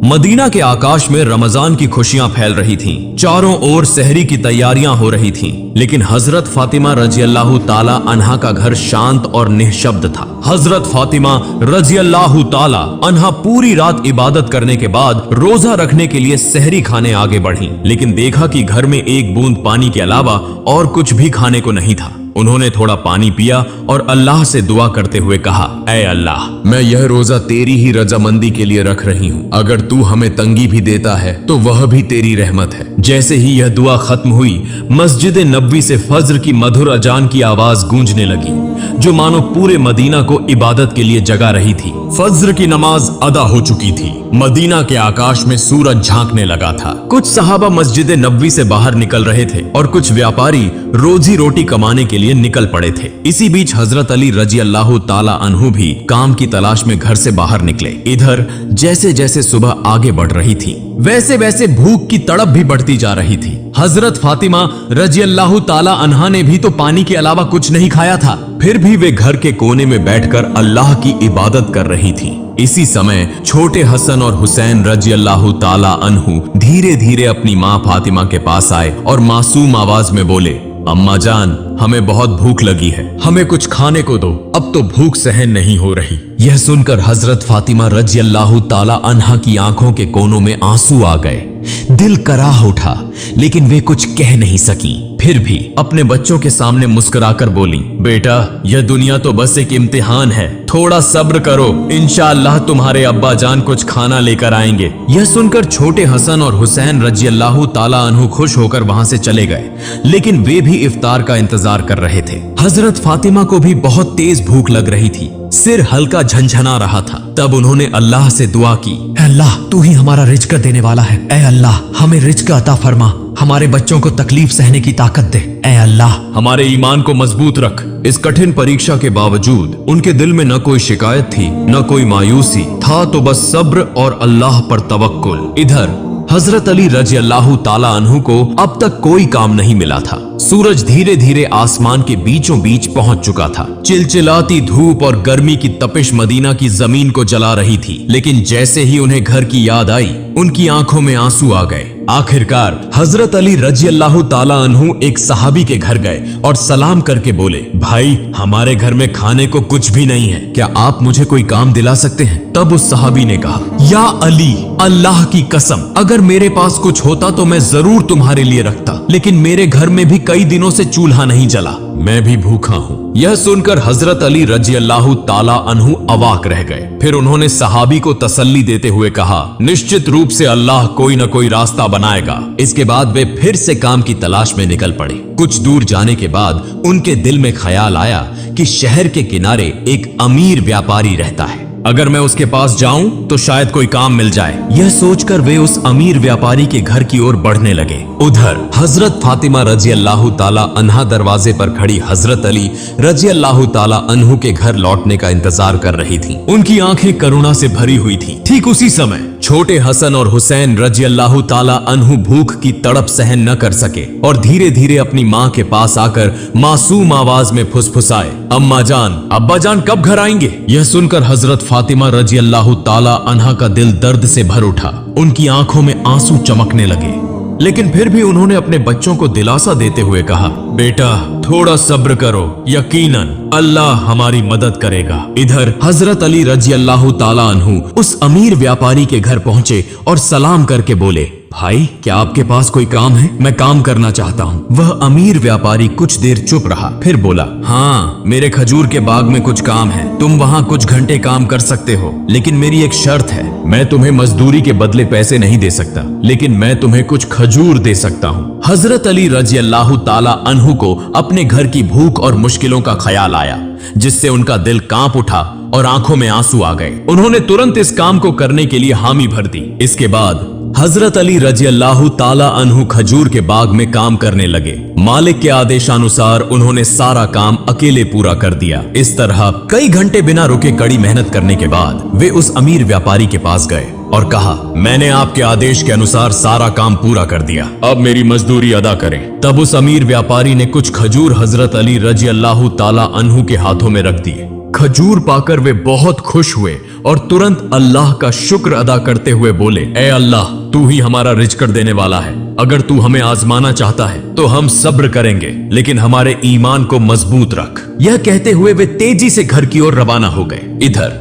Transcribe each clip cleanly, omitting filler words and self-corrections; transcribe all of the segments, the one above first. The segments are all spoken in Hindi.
मदीना के आकाश में रमजान की खुशियां फैल रही थीं। चारों ओर सहरी की तैयारियां हो रही थीं, लेकिन हजरत फातिमा रजी अल्लाह ताला अन्हा का घर शांत और निःशब्द था। हजरत फातिमा रजी अल्लाह ताला अन्हा पूरी रात इबादत करने के बाद रोजा रखने के लिए सहरी खाने आगे बढ़ी, लेकिन देखा कि घर में एक बूंद पानी के अलावा और कुछ भी खाने को नहीं था। उन्होंने थोड़ा पानी पिया और अल्लाह से दुआ करते हुए कहा, ऐ अल्लाह, मैं यह रोजा तेरी ही रजामंदी के लिए रख रही हूँ। अगर तू हमें तंगी भी देता है तो वह भी तेरी रहमत है। जैसे ही यह दुआ खत्म हुई, मस्जिद नबवी से फज्र की मधुर अजान की आवाज गूंजने लगी, जो मानो पूरे मदीना को इबादत के लिए जगा रही थी। फज्र की नमाज अदा हो चुकी थी। मदीना के आकाश में सूरज झांकने लगा था। कुछ सहाबा मस्जिद नबवी से बाहर निकल रहे थे और कुछ व्यापारी रोजी रोटी कमाने के लिए निकल पड़े थे। इसी बीच हजरत अली रजी अल्लाह ताला अन्हु भी काम की तलाश में घर से बाहर निकले। इधर जैसे जैसे सुबह आगे बढ़ रही थी, वैसे वैसे भूख की तड़प भी बढ़ती जा रही थी। हजरत फातिमा रजी अल्लाह ताला अन्हा ने भी तो पानी के अलावा कुछ नहीं खाया था, फिर भी वे घर के कोने में बैठकर अल्लाह की इबादत कर रही थी। इसी समय छोटे हसन और हुसैन रजी अल्लाह ताला अन्हु धीरे धीरे अपनी माँ फातिमा के पास आए और मासूम आवाज में बोले, अम्मा जान, हमें बहुत भूख लगी है, हमें कुछ खाने को दो, अब तो भूख सहन नहीं हो रही। यह सुनकर हजरत फातिमा रजी अल्लाह ताला अन्हा की आंखों के कोनों में आंसू आ गए। दिल कराह उठा, लेकिन वे कुछ कह नहीं सकी। फिर भी अपने बच्चों के सामने मुस्कुराकर बोली, बेटा, यह दुनिया तो बस एक इम्तिहान है, थोड़ा सब्र करो, इंशाअल्लाह तुम्हारे अब्बा जान कुछ खाना लेकर आएंगे। यह सुनकर छोटे हसन और हुसैन रजी अल्लाह ताला अन्हु खुश होकर वहां से चले गए, लेकिन वे भी इफ्तार का इंतजार कर रहे थे। हजरत फातिमा को भी बहुत तेज भूख लग रही थी, सिर हल्का झंझना रहा था। तब उन्होंने अल्लाह से दुआ की, अल्लाह, तू ही हमारा रिज्क देने वाला है, ऐ अल्लाह, हमें रिज्क अता फरमा, हमारे बच्चों को तकलीफ सहने की ताकत दे, ऐ अल्लाह, हमारे ईमान को मजबूत रख। इस कठिन परीक्षा के बावजूद उनके दिल में न कोई शिकायत थी, न कोई मायूसी था, तो बस सब्र और अल्लाह पर तवक्कुल। इधर हजरत अली रजी अल्लाह ताला अन्हु को अब तक कोई काम नहीं मिला था। सूरज धीरे धीरे आसमान के बीचों बीच पहुंच चुका था। चिलचिलाती धूप और गर्मी की तपिश मदीना की जमीन को जला रही थी, लेकिन जैसे ही उन्हें घर की याद आई, उनकी आंखों में आंसू आ गए। आखिरकार हजरत अली रजी अल्लाह ताला अन्हु एक सहाबी के घर गए और सलाम करके बोले, भाई, हमारे घर में खाने को कुछ भी नहीं है, क्या आप मुझे कोई काम दिला सकते हैं? तब उस सहाबी ने कहा, या अली, अल्लाह की कसम, अगर मेरे पास कुछ होता तो मैं जरूर तुम्हारे लिए रखता, लेकिन मेरे घर में भी कई दिनों से चूल्हा नहीं जला, मैं भी भूखा हूँ। यह सुनकर हजरत अली रजी अल्लाह ताला अन्हु अवाक रह गए। फिर उन्होंने सहाबी को तसल्ली देते हुए कहा, निश्चित रूप से अल्लाह कोई न कोई रास्ता बनाएगा। इसके बाद वे फिर से काम की तलाश में निकल पड़े। कुछ दूर जाने के बाद उनके दिल में ख्याल आया कि शहर के किनारे एक अमीर व्यापारी रहता है, अगर मैं उसके पास जाऊं तो शायद कोई काम मिल जाए। यह सोचकर वे उस अमीर व्यापारी के घर की ओर बढ़ने लगे। उधर हजरत फातिमा रजी अल्लाह ताला अन्हा दरवाजे पर खड़ी हजरत अली रजी अल्लाह ताला अन्हु के घर लौटने का इंतजार कर रही थीं। उनकी आंखें करुणा से भरी हुई थीं। ठीक उसी समय छोटे हसन और हुसैन रजी अल्लाह ताला अन्हु भूख की तड़प सहन न कर सके और धीरे धीरे अपनी माँ के पास आकर मासूम आवाज में फुसफुसाए, अम्मा जान, अब्बा जान कब घर आएंगे? यह सुनकर हजरत फातिमा रजी अल्लाह ताला अन्हा का दिल दर्द से भर उठा। उनकी आंखों में आंसू चमकने लगे, लेकिन फिर भी उन्होंने अपने बच्चों को दिलासा देते हुए कहा, बेटा, थोड़ा सब्र करो, यकीनन अल्लाह हमारी मदद करेगा। इधर हजरत अली रजी अल्लाह ताला अन्हु उस अमीर व्यापारी के घर पहुंचे और सलाम करके बोले, भाई, क्या आपके पास कोई काम है? मैं काम करना चाहता हूँ। वह अमीर व्यापारी कुछ देर चुप रहा, फिर बोला, हाँ, मेरे खजूर के बाग में कुछ काम है, तुम वहाँ कुछ घंटे काम कर सकते हो, लेकिन मेरी एक शर्त है, मैं तुम्हें मजदूरी के बदले पैसे नहीं दे सकता, लेकिन मैं तुम्हें कुछ खजूर दे सकता हूँ। हजरत अली रजी अल्लाह ताला अन्हु को अपने घर की भूख और मुश्किलों का ख्याल आया, जिससे उनका दिल कांप उठा और आंखों में आंसू आ गए। उन्होंने तुरंत इस काम को करने के लिए हामी भर दी। इसके बाद हजरत अली रजी अल्लाह ताला अन्हु खजूर के बाग में काम करने लगे। मालिक के आदेशानुसार उन्होंने सारा काम अकेले पूरा कर दिया। इस तरह कई घंटे बिना रुके कड़ी मेहनत करने के बाद वे उस अमीर व्यापारी के पास गए और कहा, मैंने आपके आदेश के अनुसार सारा काम पूरा कर दिया, अब मेरी मजदूरी अदा करें। तब उस अमीर व्यापारी ने कुछ खजूर हजरत अली रजी अल्लाह ताला अन्हु के हाथों में रख दिए। खजूर पाकर वे बहुत खुश हुए और तुरंत अल्लाह का शुक्र अदा करते हुए बोले, ए अल्लाह, तू ही हमारा रिज़्क़ देने वाला है। अगर तू हमें आजमाना चाहता है तो हम सब्र करेंगे, लेकिन हमारे ईमान को मजबूत रख। यह कहते हुए वे तेजी से घर की ओर रवाना हो गए। इधर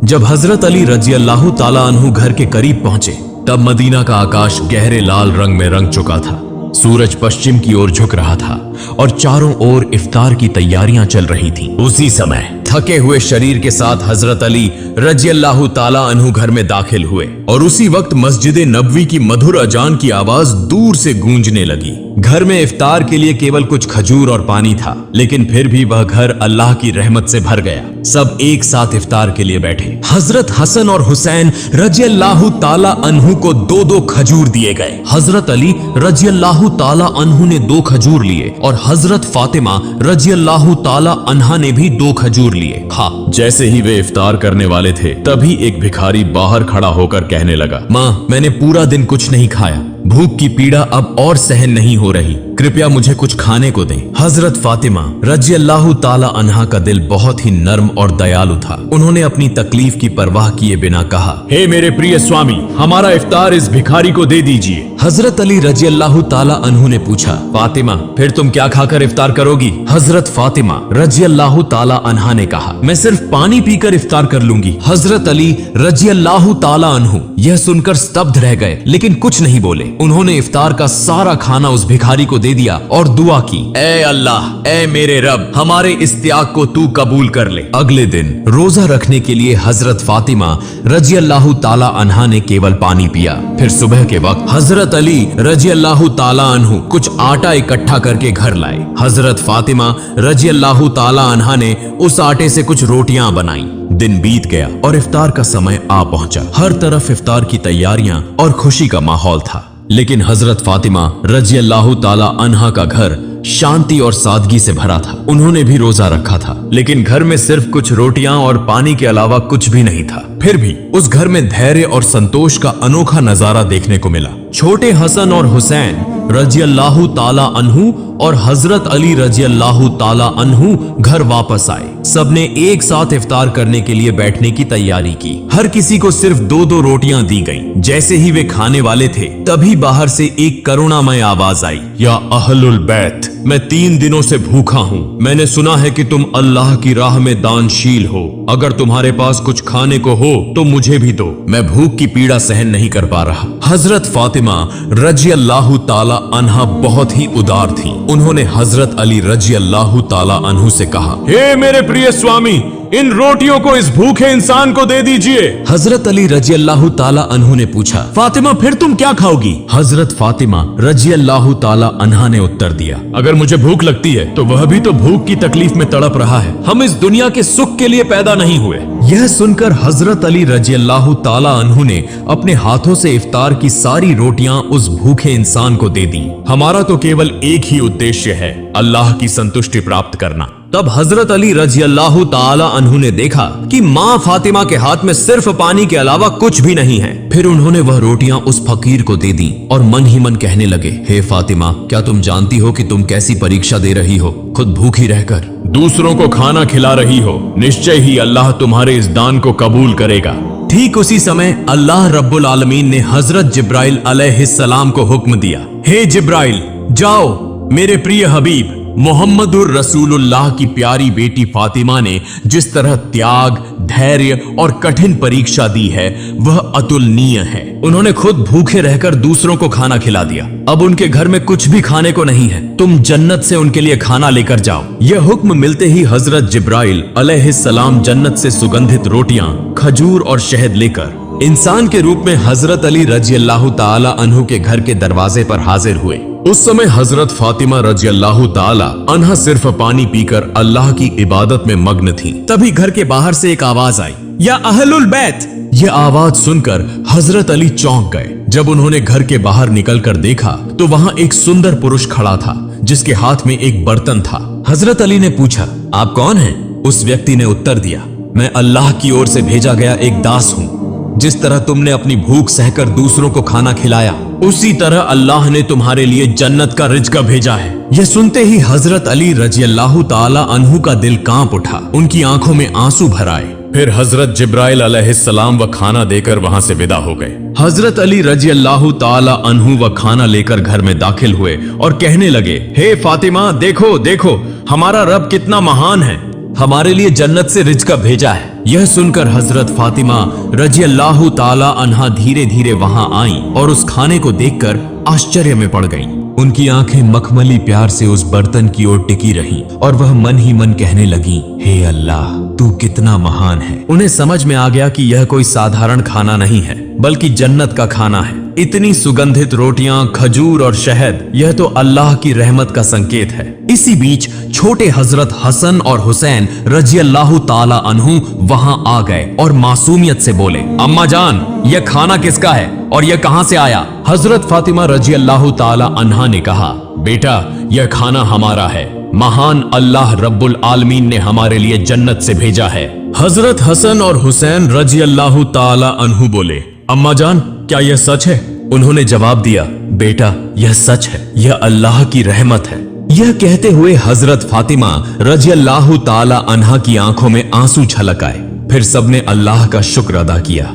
जब हजरत अली रजी अल्लाह ताला अन्हु घर के करीब पहुंचे, तब मदीना का आकाश गहरे लाल रंग में रंग चुका था। सूरज पश्चिम की ओर झुक रहा था और चारों ओर इफ्तार की तैयारियां चल रही थीं। उसी समय थके हुए शरीर के साथ हजरत अली रजी अल्लाह ताला अन्हु घर में दाखिल हुए और उसी वक्त मस्जिद नबवी की मधुर अजान की आवाज दूर से गूंजने लगी। घर में इफ्तार के लिए केवल कुछ खजूर और पानी था, लेकिन फिर भी वह घर अल्लाह की रहमत से भर गया। सब एक साथ इफ्तार के लिए बैठे। हजरत हसन और हुसैन रजी अल्लाह ताला अन्हु को 2-2 खजूर दिए गए। हजरत अली रजी अल्लाह ताला अन्हु ने 2 खजूर लिए और हजरत फातिमा रजी अल्लाह ताला अन्हा ने भी 2 खजूर लिए। हाँ, जैसे ही वे इफ्तार करने वाले थे, तभी एक भिखारी बाहर खड़ा होकर कहने लगा, माँ, मैंने पूरा दिन कुछ नहीं खाया, भूख की पीड़ा अब और सहन नहीं हो रही, कृपया मुझे कुछ खाने को दें। हजरत फातिमा रजी अल्लाह ताला अन्हा का दिल बहुत ही नर्म और दयालु था। उन्होंने अपनी तकलीफ की परवाह किए बिना कहा, हे मेरे प्रिय स्वामी, हमारा इफ्तार इस भिखारी को दे दीजिए। हजरत अली रजी अल्लाह ताला अन्हु ने पूछा, फातिमा, फिर तुम क्या खाकर इफ्तार करोगी? हजरत फातिमा रजी अल्लाह ताला अन्हा ने कहा, मैं सिर्फ पानी पीकर इफ्तार कर लूंगी। हजरत अली रजी अल्लाह ताला अन्हु यह सुनकर स्तब्ध रह गए, लेकिन कुछ नहीं बोले। उन्होंने इफ्तार का सारा खाना उस भिखारी को दे दिया और दुआ की, ए अल्लाह, ए मेरे रब, हमारे इस त्याग को तू कबूल कर ले। अगले दिन रोजा रखने के लिए हजरत फातिमा रजी अल्लाह ताला अन्हा ने केवल पानी पिया। फिर सुबह के वक्त हजरत अली रजी अल्लाह ताला अन्हु कुछ आटा इकट्ठा करके घर लाए। हजरत फातिमा रजी अल्लाह ताला अन्हा ने उस आटे से कुछ रोटियां बनाई। दिन बीत गया और इफ्तार का समय आ पहुंचा। हर तरफ इफ्तार की तैयारियां और खुशी का माहौल था, लेकिन हजरत फातिमा रजी अल्लाह ताला अन्हा का घर शांति और सादगी से भरा था। उन्होंने भी रोजा रखा था, लेकिन घर में सिर्फ कुछ रोटियां और पानी के अलावा कुछ भी नहीं था। फिर भी उस घर में धैर्य और संतोष का अनोखा नजारा देखने को मिला। छोटे हसन और हुसैन रजी अल्लाह ताला अन्हु और हजरत अली रजी अल्लाह ताला अन्हु घर वापस आए। सबने एक साथ इफ्तार करने के लिए बैठने की तैयारी की। हर किसी को सिर्फ 2-2 रोटियां दी गईं। जैसे ही वे खाने वाले थे, तभी बाहर से एक करुणामय आवाज आई, या अहलुल बैत, मैं 3 दिनों से भूखा हूँ। मैंने सुना है कि तुम अल्लाह की राह में दानशील हो। अगर तुम्हारे पास कुछ खाने को हो तो मुझे भी दो, मैं भूख की पीड़ा सहन नहीं कर पा रहा। हजरत फातिमा रजी अल्लाह ताला अन्हा बहुत ही उदार थी। उन्होंने हजरत अली रजी अल्लाह ताला अन्हु से कहा, हे मेरे प्रिय स्वामी, इन रोटियों को इस भूखे इंसान को दे दीजिए। हजरत अली रजी अल्लाह ताला अन्हु ने पूछा, फातिमा, फिर तुम क्या खाओगी? हजरत फातिमा रजी अल्लाह ताला अन्हा ने उत्तर दिया, अगर मुझे भूख लगती है तो वह भी तो भूख की तकलीफ में तड़प रहा है। हम इस दुनिया के सुख के लिए पैदा नहीं हुए। यह सुनकर हजरत अली रजी अल्लाह ताला अन्हु ने अपने हाथों से इफ्तार की सारी रोटियां उस भूखे इंसान को दे दी। हमारा तो केवल एक ही उद्देश्य है, अल्लाह की संतुष्टि प्राप्त करना। तब हजरत अली रजी अल्लाह ताला अन्हु ने देखा कि माँ फातिमा के हाथ में सिर्फ पानी के अलावा कुछ भी नहीं है। फिर उन्होंने वह रोटियां उस फकीर को दे दी और मन ही मन कहने लगे, हे फातिमा, क्या तुम जानती हो कि तुम कैसी परीक्षा दे रही हो? खुद भूखी रहकर दूसरों को खाना खिला रही हो। निश्चय ही अल्लाह तुम्हारे इस दान को कबूल करेगा। ठीक उसी समय अल्लाह रब्बुल आलमीन ने हजरत जिब्राइल अलैहिस्सलाम को हुक्म दिया, हे जिब्राइल, जाओ, मेरे प्रिय हबीब मोहम्मदुर रसूलुल्लाह की प्यारी बेटी फातिमा ने जिस तरह त्याग, धैर्य और कठिन परीक्षा दी है, वह अतुलनीय है। उन्होंने खुद भूखे रहकर दूसरों को खाना खिला दिया। अब उनके घर में कुछ भी खाने को नहीं है। तुम जन्नत से उनके लिए खाना लेकर जाओ। यह हुक्म मिलते ही हजरत जिब्राइल अलैहिस्सलाम जन्नत से सुगंधित रोटियां, खजूर और शहद लेकर इंसान के रूप में हजरत अली रजी अल्लाह ताला अन्हु के घर के दरवाजे पर हाजिर हुए। उस समय हजरत फातिमा रजी अल्लाह ताला अन्हा सिर्फ पानी पीकर अल्लाह की इबादत में मग्न थी। तभी घर के बाहर से एक आवाज आई, या अहलुल बैत। यह आवाज सुनकर हजरत अली चौंक गए। जब उन्होंने घर के बाहर निकलकर देखा तो वहां एक सुंदर पुरुष खड़ा था, जिसके हाथ में एक बर्तन था। हजरत अली ने पूछा, आप कौन हैं? उस व्यक्ति ने उत्तर दिया, मैं अल्लाह की ओर से भेजा गया एक दास हूँ। जिस तरह तुमने अपनी भूख सहकर दूसरों को खाना खिलाया, उसी तरह अल्लाह ने तुम्हारे लिए जन्नत का रिज़्क़ भेजा है। यह सुनते ही हजरत अली रजी अल्लाह ताला अन्हु का दिल कांप उठा। उनकी आंखों में आंसू भर आए। फिर हजरत जिब्राइल अलैहिस्सलाम व खाना देकर वहां से विदा हो गए। हजरत अली रजी अल्लाह ताला अन्हु व खाना लेकर घर में दाखिल हुए और कहने लगे, हे फातिमा, देखो देखो हमारा रब कितना महान है, हमारे लिए जन्नत से रिज़्क़ भेजा है। यह सुनकर हजरत फातिमा रजी अल्लाह ताला अन्हा धीरे धीरे वहां आई और उस खाने को देखकर आश्चर्य में पड़ गईं। उनकी आंखें मखमली प्यार से उस बर्तन की ओर टिकी रहीं और वह मन ही मन कहने लगी, हे अल्लाह, तू कितना महान है। उन्हें समझ में आ गया कि यह कोई साधारण खाना नहीं है बल्कि जन्नत का खाना है। इतनी सुगंधित रोटियां, खजूर और शहद, यह तो अल्लाह की रहमत का संकेत है। इसी बीच छोटे हजरत हसन और हुसैन रजी अल्लाह ताला अन्हु वहां आ गए और मासूमियत से बोले, अम्मा जान, यह खाना किसका है और यह कहां से आया? हजरत फातिमा रजी अल्लाह ताला अन्हा ने कहा, बेटा, यह खाना हमारा है, महान अल्लाह रब्बुल आलमीन ने हमारे लिए जन्नत से भेजा है। हजरत हसन और हुसैन रजी अल्लाह ताला अन्हु बोले, अम्मा जान, क्या यह सच है? उन्होंने जवाब दिया, बेटा, यह सच है, यह अल्लाह की रहमत है। यह कहते हुए हजरत फातिमा रजी अल्लाह ताला अन्हा की आंखों में आंसू छलक आए। फिर सबने अल्लाह का शुक्र अदा किया।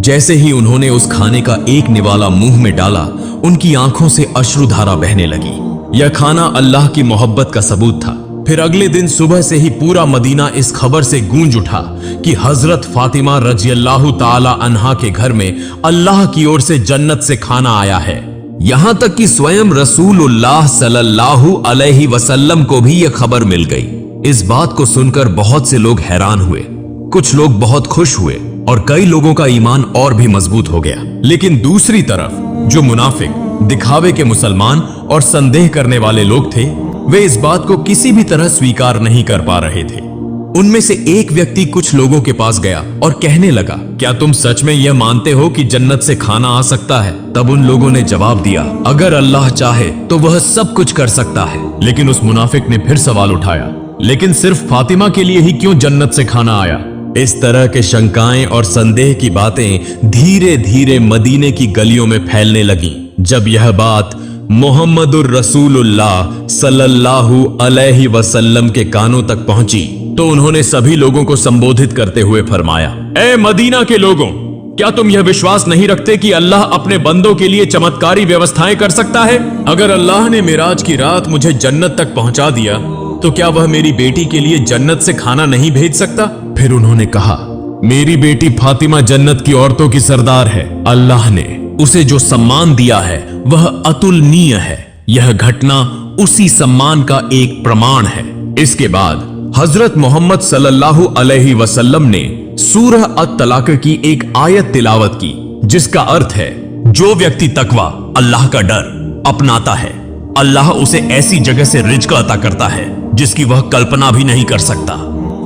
जैसे ही उन्होंने उस खाने का एक निवाला मुंह में डाला, उनकी आंखों से अश्रुधारा बहने लगी। यह खाना अल्लाह की मोहब्बत का सबूत था। फिर अगले दिन सुबह से ही पूरा मदीना इस खबर से गूंज उठा कि हजरत फातिमा रजी अल्लाह ताला अन्हा के घर में अल्लाह की ओर से जन्नत से खाना आया है। यहां तक कि स्वयं रसूलुल्लाह सल्लल्लाहु अलैहि वसल्लम को भी यह खबर मिल गई। इस बात को सुनकर बहुत से लोग हैरान हुए, कुछ लोग बहुत खुश हुए और कई लोगों का ईमान और भी मजबूत हो गया। लेकिन दूसरी तरफ जो मुनाफिक, दिखावे के मुसलमान और संदेह करने वाले लोग थे, वे इस बात को किसी भी तरह स्वीकार नहीं कर पा रहे थे। उनमें से एक व्यक्ति कुछ लोगों के पास गया और कहने लगा, क्या तुम सच में यह मानते हो कि जन्नत से खाना आ सकता है? तब उन लोगों ने जवाब दिया, अगर अल्लाह चाहे तो वह सब कुछ कर सकता है। लेकिन उस मुनाफिक ने फिर सवाल उठाया, लेकिन सिर्फ फातिमा के लिए ही क्यों जन्नत से खाना आया? इस तरह के शंकाएं और संदेह की बातें धीरे धीरे मदीने की गलियों में फैलने लगीं। जब यह बात मोहम्मदुर रसूलुल्लाह सल्लल्लाहु अलैहि वसल्लम के कानों तक पहुंची तो उन्होंने सभी लोगों को संबोधित करते हुए फरमाया, ए मदीना के लोगों, क्या तुम यह विश्वास नहीं रखते कि अल्लाह अपने बंदों के लिए चमत्कारी व्यवस्थाएं कर सकता है? अगर अल्लाह ने मिराज की रात मुझे जन्नत तक पहुंचा दिया तो क्या वह मेरी बेटी के लिए जन्नत से खाना नहीं भेज सकता? फिर उन्होंने कहा, मेरी बेटी फातिमा जन्नत की औरतों की सरदार है। अल्लाह ने उसे जो सम्मान दिया है वह अतुलनीय है। यह घटना उसी सम्मान का एक प्रमाण है। इसके बाद हजरत मोहम्मद सल्लल्लाहु अलैहि वसल्लम ने सूरह अत-तलाक की एक आयत तिलावत की, जिसका अर्थ है, जो व्यक्ति तकवा, अल्लाह का डर अपनाता है, अल्लाह उसे ऐसी जगह से रिज़्क़ अता करता है जिसकी वह कल्पना भी नहीं कर सकता।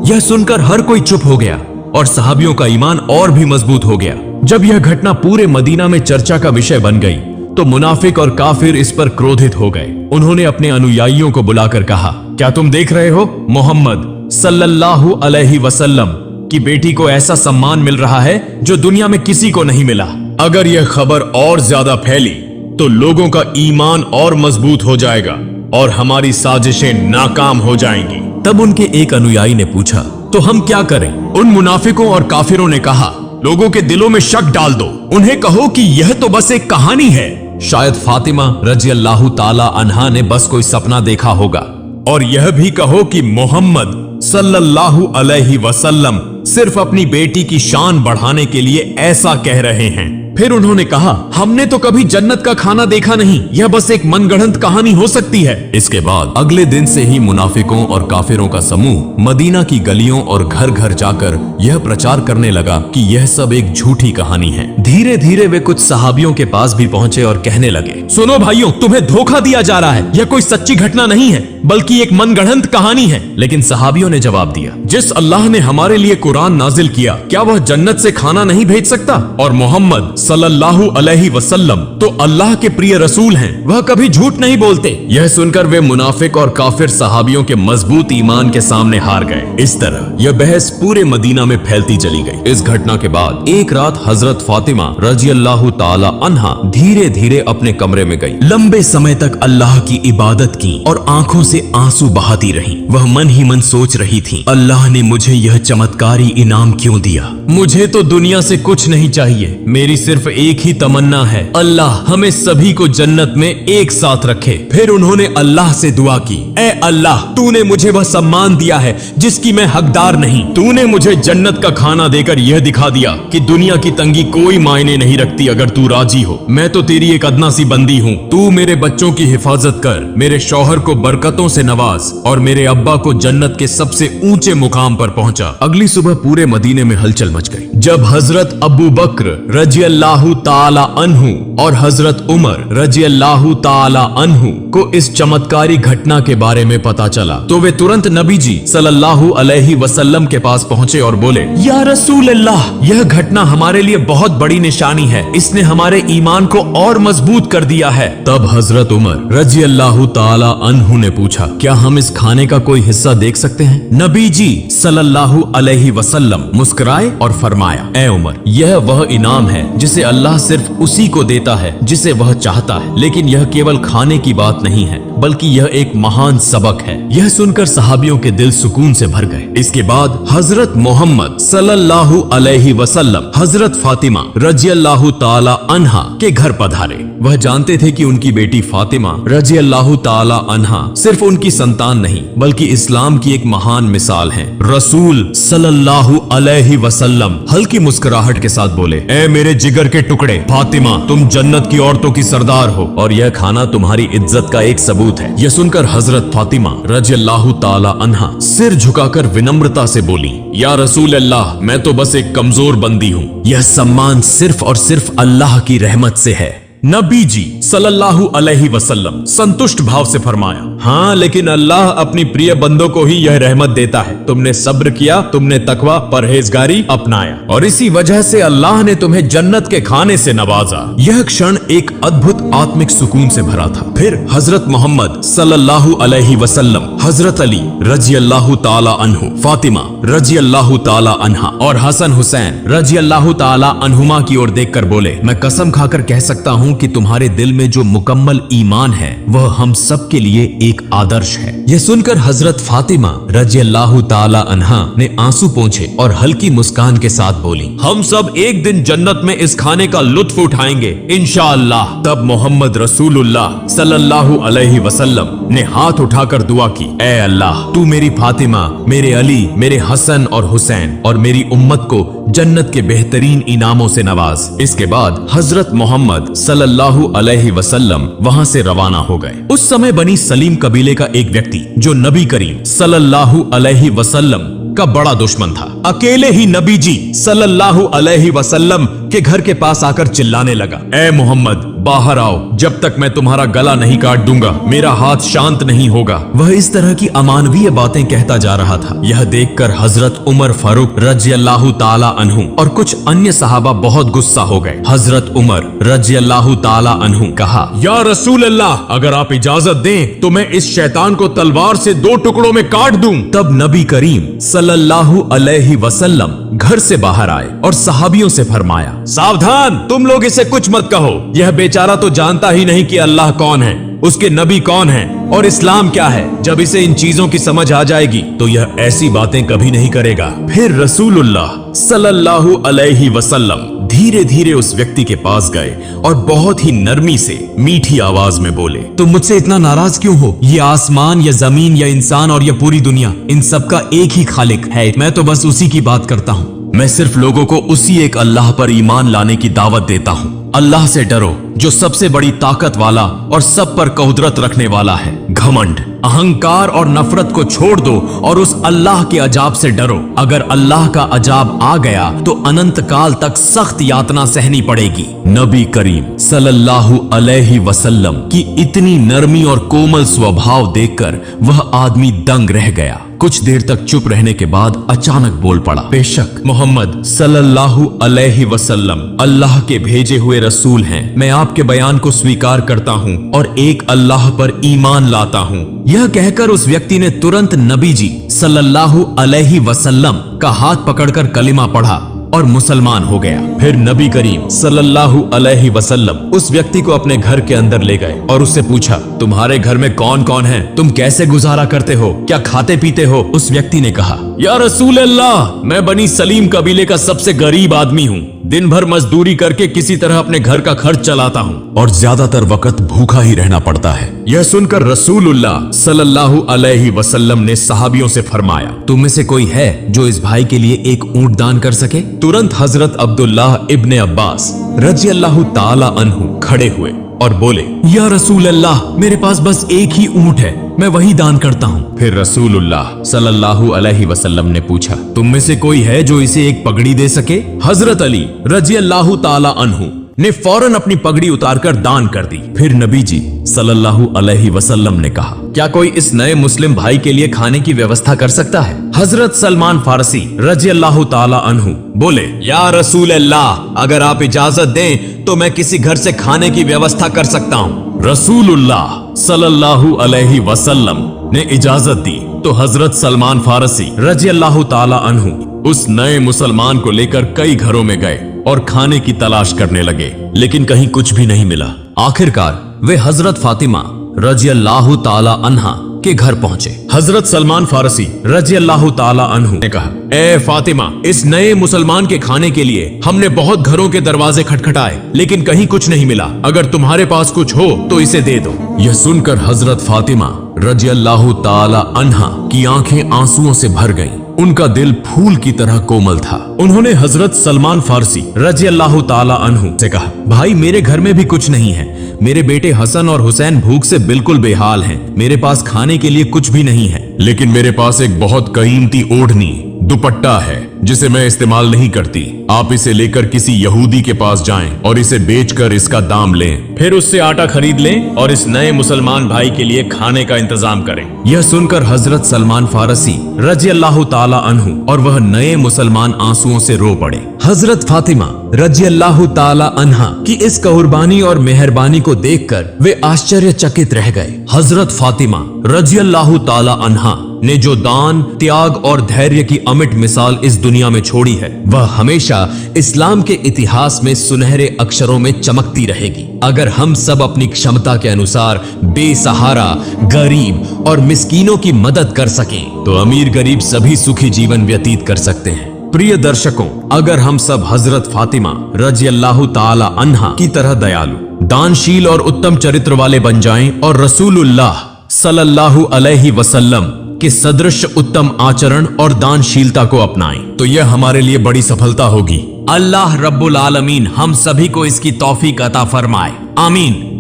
यह सुनकर हर कोई चुप हो गया और सहाबियों का ईमान और भी मजबूत हो गया। जब यह घटना पूरे मदीना में चर्चा का विषय बन गई तो मुनाफिक और काफिर इस पर क्रोधित हो गए। उन्होंने अपने अनुयायियों को बुलाकर कहा, क्या तुम देख रहे हो, मोहम्मद सल्लल्लाहु अलैहि वसल्लम की बेटी को ऐसा सम्मान मिल रहा है जो दुनिया में किसी को नहीं मिला। अगर यह खबर और ज्यादा फैली तो लोगों का ईमान और मजबूत हो जाएगा और हमारी साजिशें नाकाम हो जाएंगी। तब उनके एक अनुयायी ने पूछा, तो हम क्या करें? उन मुनाफिकों और काफिरों ने कहा, लोगों के दिलों में शक डाल दो, उन्हें कहो कि यह तो बस एक कहानी है। शायद फातिमा रजी अल्लाह ताला अन्हा ने बस कोई सपना देखा होगा। और यह भी कहो कि मोहम्मद सल्लल्लाहु अलैहि वसल्लम सिर्फ अपनी बेटी की शान बढ़ाने के लिए ऐसा कह रहे हैं। फिर उन्होंने कहा, हमने तो कभी जन्नत का खाना देखा नहीं, यह बस एक मनगढ़ंत कहानी हो सकती है। इसके बाद अगले दिन से ही मुनाफिकों और काफिरों का समूह मदीना की गलियों और घर घर जाकर यह प्रचार करने लगा कि यह सब एक झूठी कहानी है। धीरे धीरे वे कुछ सहाबियों के पास भी पहुंचे और कहने लगे, सुनो भाइयों, तुम्हें धोखा दिया जा रहा है, यह कोई सच्ची घटना नहीं है बल्कि एक मनगढ़ंत कहानी है। लेकिन सहाबियों ने जवाब दिया, जिस अल्लाह ने हमारे लिए कुरान नाजिल किया, क्या वह जन्नत से खाना नहीं भेज सकता? और मोहम्मद सल्लल्लाहु अलैहि वसल्लम तो अल्लाह के प्रिय रसूल हैं, वह कभी झूठ नहीं बोलते। यह सुनकर वे मुनाफिक और काफिर सहाबियों के मजबूत ईमान के सामने हार गए। इस तरह यह बहस पूरे मदीना में फैलती चली गई। इस घटना के बाद एक रात हजरत फातिमा रजी अल्लाह ताला अन्हा धीरे धीरे अपने कमरे में गई। लंबे समय तक अल्लाह की इबादत की और आंखों से आंसू बहाती रही। वह मन ही मन सोच रही थी, अल्लाह ने मुझे यह चमत्कारी इनाम क्यों दिया? मुझे तो दुनिया से कुछ नहीं चाहिए, मेरी सिर्फ एक ही तमन्ना है, अल्लाह हमें सभी को जन्नत में एक साथ रखे। फिर उन्होंने अल्लाह से दुआ की, ऐ अल्लाह, तूने मुझे वह सम्मान दिया है जिसकी मैं हकदार नहीं। तूने मुझे जन्नत का खाना देकर यह दिखा दिया कि दुनिया की तंगी कोई मायने नहीं रखती अगर तू राजी हो। मैं तो तेरी एक अदना सी बंदी हूँ। तू मेरे बच्चों की हिफाजत कर, मेरे शौहर को बरकतों से नवाज और मेरे अब्बा को जन्नत के सबसे ऊंचे मुकाम पर पहुंचा। अगली सुबह पूरे मदीने में हलचल मच गई। जब हजरत अबू बक्र रजी अल्लाहु ताला अन्हु और हजरत उमर रजी अल्लाहु ताला अन्हु को इस चमत्कारी घटना के बारे में पता चला तो वे तुरंत नबी जी सल्लल्लाहु अलैहि वसल्लम के पास पहुंचे और बोले, या रसूल अल्लाह, यह घटना हमारे लिए बहुत बड़ी निशानी है, इसने हमारे ईमान को और मजबूत कर दिया है। तब हजरत उमर रजी अल्लाहु ताला अन्हु ने पूछा, क्या हम इस खाने का कोई हिस्सा देख सकते हैं? नबी जी सल्लल्लाहु अलैहि वसल्लम मुस्कुराए और फरमाया, ए उमर, यह वह इनाम है जिसे अल्लाह सिर्फ उसी को देता है जिसे वह चाहता है। लेकिन यह केवल खाने की बात नहीं है, बल्कि यह एक महान सबक है। यह सुनकर सहाबियों के दिल सुकून से भर गए। इसके बाद हजरत मोहम्मद सल्लल्लाहु अलैहि वसल्लम हजरत फातिमा रजी अल्लाहु ताला अन्हा के घर पधारे। वह जानते थे कि उनकी बेटी फातिमा रजी अल्लाहु ताला अन्हा सिर्फ उनकी संतान नहीं, बल्कि इस्लाम की एक महान मिसाल है। रसूल सल्लल्लाहु अलैहि वसल्लम हल्की मुस्कुराहट के साथ बोले, ए मेरे जिगर के टुकड़े, फातिमा, तुम जन्नत की औरतों की सरदार हो और यह खाना तुम्हारी इज्जत का एक सबूत है। यह सुनकर हजरत फातिमा रजी अल्लाहु ताला अन्हा सिर झुकाकर विनम्रता से बोली, या रसूल अल्लाह, मैं तो बस एक कमजोर बंदी हूँ। यह सम्मान सिर्फ और सिर्फ अल्लाह की रहमत से है। नबी जी सल्लल्लाहु अलैहि वसल्लम संतुष्ट भाव से फरमाया, हाँ, लेकिन अल्लाह अपनी प्रिय बंदों को ही यह रहमत देता है। तुमने सब्र किया, तुमने तकवा परहेजगारी अपनाया और इसी वजह से अल्लाह ने तुम्हें जन्नत के खाने से नवाजा। यह क्षण एक अद्भुत आत्मिक सुकून से भरा था। फिर हजरत मोहम्मद सल्लल्लाहु अलैहि वसल्लम हजरत अली रजी अल्लाहु ताला अन्हु, फातिमा रजी अल्लाहु ताला अन्हा और हसन हुसैन रजी अल्लाहु ताला अन्हुमा की ओर देखकर बोले, मैं कसम खाकर कह सकता हूँ कि तुम्हारे दिल में जो मुकम्मल ईमान है वह हम सब के लिए एक आदर्श है। यह सुनकर हजरत फातिमा रजी अल्लाहु ताला अन्हा ने आंसू पोंछे और हल्की मुस्कान के साथ बोली, हम सब एक दिन जन्नत में इस खाने का लुत्फ उठाएंगे इंशाअल्लाह। तब मोहम्मद रसूलुल्लाह सल्लल्लाहु अलैहि वसल्लम ने हाथ उठाकर दुआ की, ए अल्लाह, तू मेरी फातिमा, मेरे अली, मेरे हसन और हुसैन और मेरी उम्मत को जन्नत के बेहतरीन इनामों से नवाज। इसके बाद हजरत मोहम्मद सल्लल्लाहु अलैहि वसल्लम वहां से रवाना हो गए। उस समय बनी सलीम कबीले का एक व्यक्ति जो नबी करीम सल्लल्लाहु अलैहि वसल्लम का बड़ा दुश्मन था, अकेले ही नबी जी सल्लल्लाहु अलैहि वसल्लम के घर के पास आकर चिल्लाने लगा, ए मोहम्मद, बाहर आओ, जब तक मैं तुम्हारा गला नहीं काट दूंगा मेरा हाथ शांत नहीं होगा। वह इस तरह की अमानवीय बातें कहता जा रहा था। यह देखकर हजरत उमर फारूक रजी अल्लाहु ताला अन्हु और कुछ अन्य सहाबा बहुत गुस्सा हो गए। हजरत उमर रजी अल्लाहु ताला अन्हु कहा, या रसूल अल्लाह, अगर आप इजाजत दें तो मैं इस शैतान को तलवार से 2 टुकड़ों में काट दूं। तब नबी करीम सल्लल्लाहु अलैहि वसल्लम घर से बाहर आए और सहाबियों से फरमाया, सावधान, तुम लोग इसे कुछ मत कहो। यह बेचारा तो जानता ही नहीं कि अल्लाह कौन है, उसके नबी कौन हैं और इस्लाम क्या है। जब इसे इन चीजों की समझ आ जाएगी तो यह ऐसी बातें कभी नहीं करेगा। फिर रसूलुल्लाह सल्लल्लाहु अलैहि वसल्लम धीरे धीरे उस व्यक्ति के पास गए और बहुत ही नरमी से मीठी आवाज में बोले, तुम मुझसे इतना नाराज क्यों हो? ये आसमान या जमीन या इंसान और यह पूरी दुनिया, इन सब का एक ही खालिक है। मैं तो बस उसी की बात करता हूँ। मैं सिर्फ लोगों को उसी एक अल्लाह पर ईमान लाने की दावत देता हूँ। अल्लाह से डरो जो सबसे बड़ी ताकत वाला और सब पर कुदरत रखने वाला है। घमंड, अहंकार और नफरत को छोड़ दो और उस अल्लाह के अजाब से डरो। अगर अल्लाह का अजाब आ गया तो अनंत काल तक सख्त यातना सहनी पड़ेगी। नबी करीम सल्लल्लाहु अलैहि वसल्लम की इतनी नरमी और कोमल स्वभाव देखकर वह आदमी दंग रह गया। कुछ देर तक चुप रहने के बाद अचानक बोल पड़ा, बेशक मोहम्मद सल्लल्लाहु अलैहि वसल्लम अल्लाह के भेजे हुए रसूल हैं। मैं आपके बयान को स्वीकार करता हूँ और एक अल्लाह पर ईमान लाता हूँ। यह कहकर उस व्यक्ति ने तुरंत नबी जी सल्लल्लाहु अलैहि वसल्लम का हाथ पकड़कर कलिमा पढ़ा और मुसलमान हो गया। फिर नबी करीम सल्लल्लाहु अलैहि वसल्लम उस व्यक्ति को अपने घर के अंदर ले गए और उससे पूछा, तुम्हारे घर में कौन कौन है? तुम कैसे गुजारा करते हो? क्या खाते पीते हो? उस व्यक्ति ने कहा, या रसूल अल्लाह, मैं बनी सलीम कबीले का सबसे गरीब आदमी हूँ। दिन भर मजदूरी करके किसी तरह अपने घर का खर्च चलाता हूँ और ज्यादातर वक्त भूखा ही रहना पड़ता है। यह सुनकर रसूलुल्लाह सल्लल्लाहु अलैहि वसल्लम ने सहाबियों से फरमाया, तुम में से कोई है जो इस भाई के लिए एक ऊंट दान कर सके? तुरंत हजरत अब्दुल्लाह इब्ने अब्बास रजी अल्लाह ताला अन्हु खड़े हुए और बोले, या रसूल अल्लाह, मेरे पास बस एक ही ऊंट है, मैं वही दान करता हूँ। फिर रसूलुल्लाह सल्लल्लाहु अलैहि वसल्लम ने पूछा, तुम में से कोई है जो इसे एक पगड़ी दे सके? हजरत अली रजी अल्लाह ताला अन्हु ने फौरन अपनी पगड़ी उतारकर दान कर दी। फिर नबी जी सल्लल्लाहु अलैहि वसल्लम ने कहा, क्या कोई इस नए मुस्लिम भाई के लिए खाने की व्यवस्था कर सकता है? हजरत सलमान फारसी रजी अल्लाह ताला अन्हु बोले, या रसूल अल्लाह, अगर आप इजाजत दें तो मैं किसी घर से खाने की व्यवस्था कर सकता हूँ। रसूलुल्लाह सल्लल्लाहु अलैहि वसल्लम ने इजाजत दी तो हजरत सलमान फारसी रजी अल्लाह ताला अन्हु उस नए मुसलमान को लेकर कई घरों में गए और खाने की तलाश करने लगे, लेकिन कहीं कुछ भी नहीं मिला। आखिरकार वे हजरत फातिमा रजी अल्लाह ताला अन्हा के घर पहुंचे। हजरत सलमान फारसी रजी अल्लाह ताला अन्हु ने कहा, ए फातिमा, इस नए मुसलमान के खाने के लिए हमने बहुत घरों के दरवाजे खटखटाए, लेकिन कहीं कुछ नहीं मिला। अगर तुम्हारे पास कुछ हो तो इसे दे दो। यह सुनकर हजरत फातिमा रजी अल्लाह ताला अन्हा की आंखें आंसुओं से भर गईं। उनका दिल फूल की तरह कोमल था। उन्होंने हजरत सलमान फारसी रजी अल्लाह ताला अन्हु से कहा, भाई, मेरे घर में भी कुछ नहीं है। मेरे बेटे हसन और हुसैन भूख से बिल्कुल बेहाल हैं। मेरे पास खाने के लिए कुछ भी नहीं है, लेकिन मेरे पास एक बहुत कीमती ओढ़नी दुपट्टा है जिसे मैं इस्तेमाल नहीं करती। आप इसे लेकर किसी यहूदी के पास जाएं और इसे बेचकर इसका दाम लें, फिर उससे आटा खरीद लें और इस नए मुसलमान भाई के लिए खाने का इंतजाम करें। यह सुनकर हजरत सलमान फारसी रजी अल्लाह ताला अन्हु और वह नए मुसलमान आंसुओं से रो पड़े। हजरत फातिमा रजी अल्लाह ताला अन्हा की इस कुर्बानी और मेहरबानी को देखकर वे आश्चर्यचकित रह गए। हजरत फातिमा रजी अल्लाह ताला अन्हा ने जो दान, त्याग और धैर्य की अमिट मिसाल इस दुनिया में छोड़ी है, वह हमेशा इस्लाम के इतिहास में सुनहरे अक्षरों में चमकती रहेगी। अगर हम सब अपनी क्षमता के अनुसार बेसहारा, गरीब और मिस्कीनों की मदद कर सकें तो अमीर गरीब सभी सुखी जीवन व्यतीत कर सकते हैं। प्रिय दर्शकों, अगर हम सब हजरत फातिमा रजी अल्लाह ताला अन्हा की तरह दयालु, दानशील और उत्तम चरित्र वाले बन जाएं और रसूलुल्लाह सल्लल्लाहु अलैहि वसल्लम के सदृश उत्तम आचरण और दानशीलता को अपनाएं तो यह हमारे लिए बड़ी सफलता होगी। अल्लाह रब्बुल आलमीन हम सभी को इसकी तौफीक अता फरमाए। आमीन।